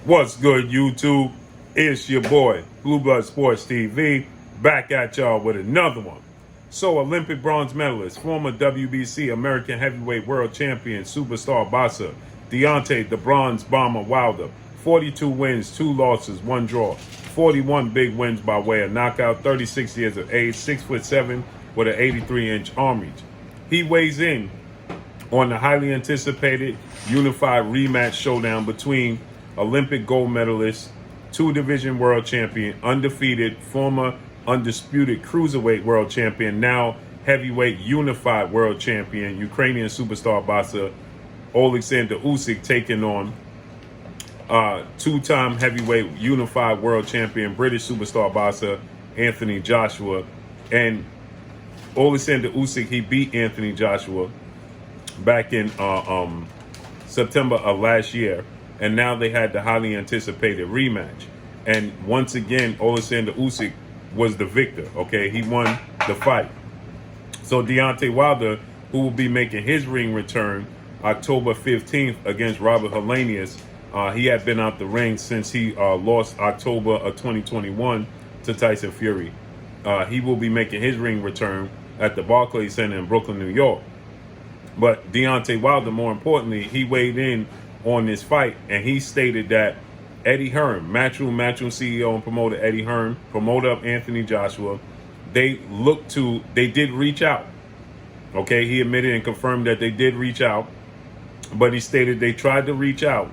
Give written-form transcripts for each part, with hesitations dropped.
What's good, YouTube? It's your boy, Blue Blood Sports TV, back at y'all with another one. So, Olympic bronze medalist, former WBC American Heavyweight World Champion, superstar boxer, Deontay the Bronze Bomber Wilder, 42 wins, 2 losses, 1 draw, 41 big wins by way of knockout, 36 years of age, 6'7", with an 83-inch arm reach. He weighs in on the highly anticipated unified rematch showdown between Olympic gold medalist, 2-division world champion, undefeated, former undisputed cruiserweight world champion, now heavyweight unified world champion, Ukrainian superstar boxer OLEKSANDR USYK, taking on 2-time heavyweight unified world champion, British superstar boxer Anthony Joshua. And OLEKSANDR USYK, he beat Anthony Joshua back in September of last year, and now they had the highly anticipated rematch. And once again, OLEKSANDR USYK was the victor. Okay, he won the fight. So Deontay Wilder, who will be making his ring return October 15th against Robert Helenius, he had been out the ring since he lost October of 2021 to Tyson Fury. He will be making his ring return at the Barclays Center in Brooklyn, New York. But Deontay Wilder, more importantly, he weighed in on this fight, and he stated that Eddie Hearn, Matchroom CEO and promoter Eddie Hearn, promoter of Anthony Joshua, they did reach out. Okay, he admitted and confirmed that they did reach out, but he stated they tried to reach out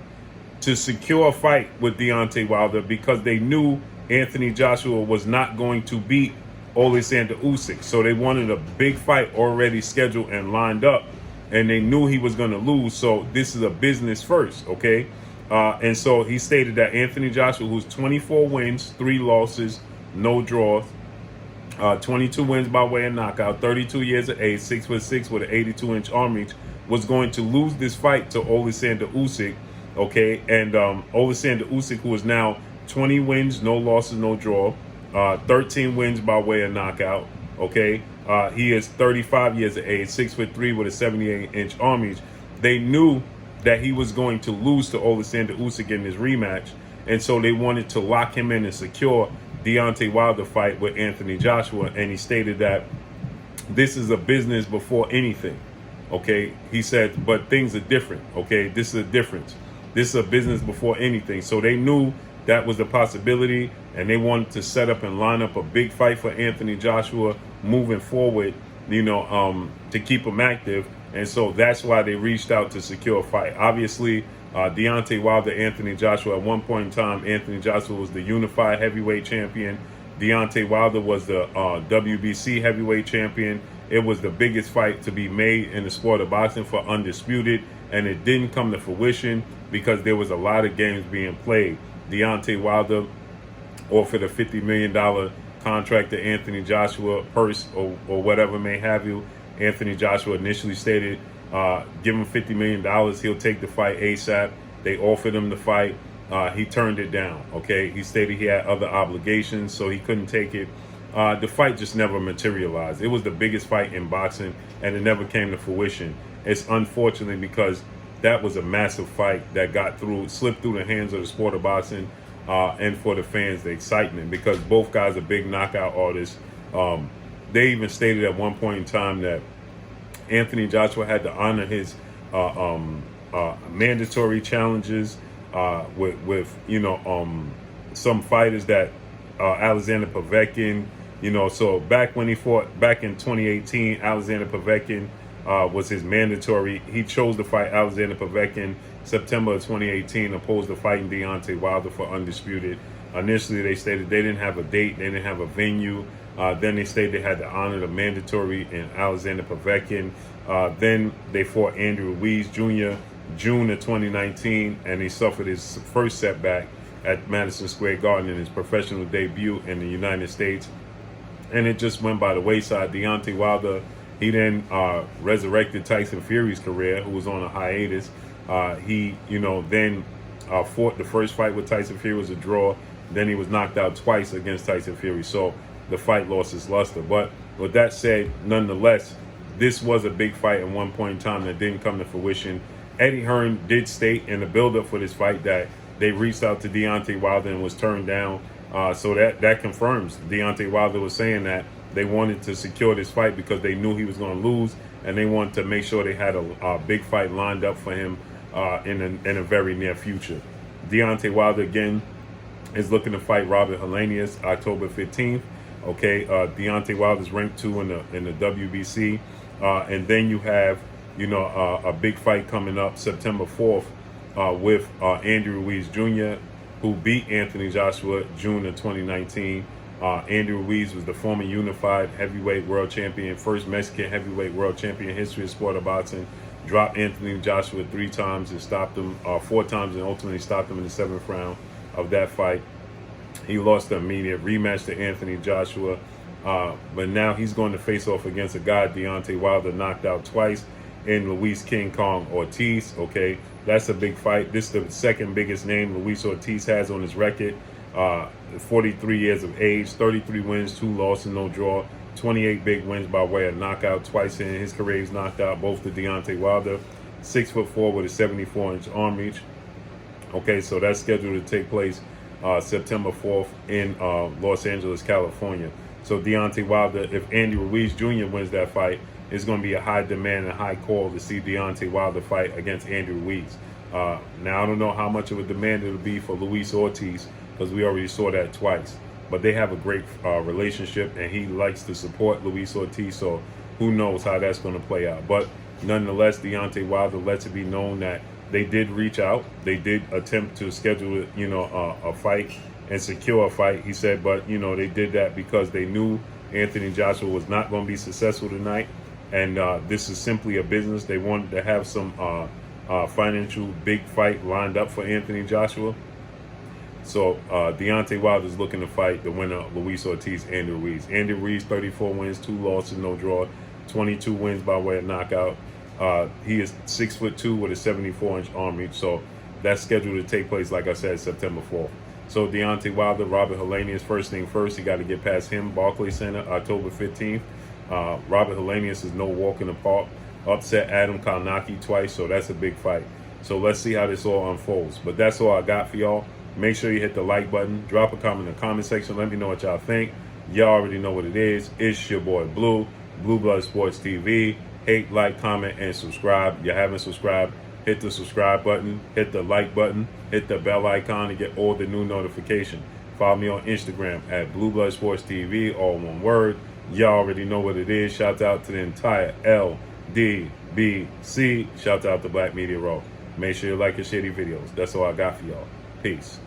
to secure a fight with Deontay Wilder because they knew Anthony Joshua was not going to beat OLEKSANDR USYK. So they wanted a big fight already scheduled and lined up, and they knew he was going to lose. So this is a business first, okay? And so he stated that Anthony Joshua, who's 24 wins, 3 losses, no draws, 22 wins by way of knockout, 32 years of age, 6'6" with an 82-inch arm reach, was going to lose this fight to OLEKSANDR USYK, okay? And OLEKSANDR USYK, who is now 20 wins, no losses, no draw, 13 wins by way of knockout, okay? He is 35 years of age, 6'3" with a 78-inch arm reach. They knew that he was going to lose to OLEKSANDR USYK in this rematch, and so they wanted to lock him in and secure Deontay Wilder fight with Anthony Joshua. And he stated that this is a business before anything, okay? He said, but things are different, okay? This is a difference. This is a business before anything. So they knew that was a possibility, and they wanted to set up and line up a big fight for Anthony Joshua moving forward, to keep him active. And so that's why they reached out to secure a fight. Obviously, Deontay Wilder, Anthony Joshua, at one point in time, Anthony Joshua was the unified heavyweight champion. Deontay Wilder was the WBC heavyweight champion. It was the biggest fight to be made in the sport of boxing for undisputed, and it didn't come to fruition because there was a lot of games being played. Deontay Wilder offered a $50 million contract to Anthony Joshua, purse or whatever may have you. Anthony Joshua initially stated, give him $50 million, he'll take the fight ASAP. They offered him the fight. He turned it down, okay? He stated he had other obligations, so he couldn't take it. The fight just never materialized. It was the biggest fight in boxing, and it never came to fruition. It's unfortunate because that was a massive fight that slipped through the hands of the sport of boxing, and for the fans, the excitement, because both guys are big knockout artists. They even stated at one point in time that Anthony Joshua had to honor his mandatory challenges with some fighters that Alexander Povetkin, so back when he fought back in 2018, Alexander Povetkin was his mandatory. He chose to fight Alexander Povetkin September of 2018, opposed to fighting Deontay Wilder for undisputed. Initially, they stated they didn't have a date, they didn't have a venue. Then they stated they had to honor the mandatory in Alexander Povetkin. Then they fought Andrew Ruiz Jr. June of 2019, and he suffered his first setback at Madison Square Garden in his professional debut in the United States. And it just went by the wayside. Deontay Wilder, he then resurrected Tyson Fury's career, who was on a hiatus. He then fought the first fight with Tyson Fury was a draw. Then he was knocked out twice against Tyson Fury. So the fight lost its luster. But with that said, nonetheless, this was a big fight at one point in time that didn't come to fruition. Eddie Hearn did state in the build-up for this fight that They reached out to Deontay Wilder and was turned down. So that confirms Deontay Wilder was saying that they wanted to secure this fight because they knew he was going to lose, and they wanted to make sure they had a big fight lined up for him in a very near future. Deontay Wilder again is looking to fight Robert Helenius October 15th. Okay, Deontay Wilder's ranked 2 in the WBC, and then you have a big fight coming up September 4th with Andy Ruiz Jr., who beat Anthony Joshua June of 2019. Andy Ruiz was the former unified heavyweight world champion, first Mexican heavyweight world champion in history of sport of boxing. Dropped Anthony Joshua 3 times and stopped him 4 times, and ultimately stopped him in the 7th round of that fight. He lost the immediate rematch to Anthony Joshua, but now he's going to face off against a guy Deontay Wilder knocked out twice in Luis King Kong Ortiz. Okay, that's a big fight. This is the second biggest name Luis Ortiz has on his record. 43 years of age, 33 wins, 2 losses, no draw, 28 big wins by way of knockout. Twice in his career, he's knocked out both the Deontay Wilder. 6'4" with a 74-inch arm reach. Okay, so that's scheduled to take place September 4th in Los Angeles, California. So Deontay Wilder, if Andy Ruiz Jr. wins that fight, it's going to be a high demand and high call to see Deontay Wilder fight against Andy Ruiz. Now, I don't know how much of a demand it'll be for Luis Ortiz, because we already saw that twice. But they have a great relationship, and he likes to support Luis Ortiz, so who knows how that's going to play out. But nonetheless, Deontay Wilder lets it be known that they did reach out. They did attempt to schedule, a fight and secure a fight. He said, but, they did that because they knew Anthony Joshua was not going to be successful tonight. And this is simply a business. They wanted to have some financial big fight lined up for Anthony Joshua. So Deontay Wilder is looking to fight the winner, Luis Ortiz, Andy Ruiz. Andy Ruiz, 34 wins, 2 losses, no draw, 22 wins by way of knockout. He is 6'2" with a 74-inch arm reach. So that's scheduled to take place, like I said, September 4th. So Deontay Wilder, Robert Helenius, first thing first, you got to get past him. Barclays Center, October 15th. Robert Helenius is no walk in the park. Upset Adam Kalnaki twice, so that's a big fight. So let's see how this all unfolds. But that's all I got for y'all. Make sure you hit the like button. Drop a comment in the comment section. Let me know what y'all think. Y'all already know what it is. It's your boy Blue, Blue Blood Sports TV. Hate, like, comment, and subscribe. If you haven't subscribed, hit the subscribe button. Hit the like button. Hit the bell icon to get all the new notifications. Follow me on Instagram at Blue Blood Sports TV, all one word. Y'all already know what it is. Shout out to the entire LDBC. Shout out to Black Media Row. Make sure you like and share these videos. That's all I got for y'all. Peace.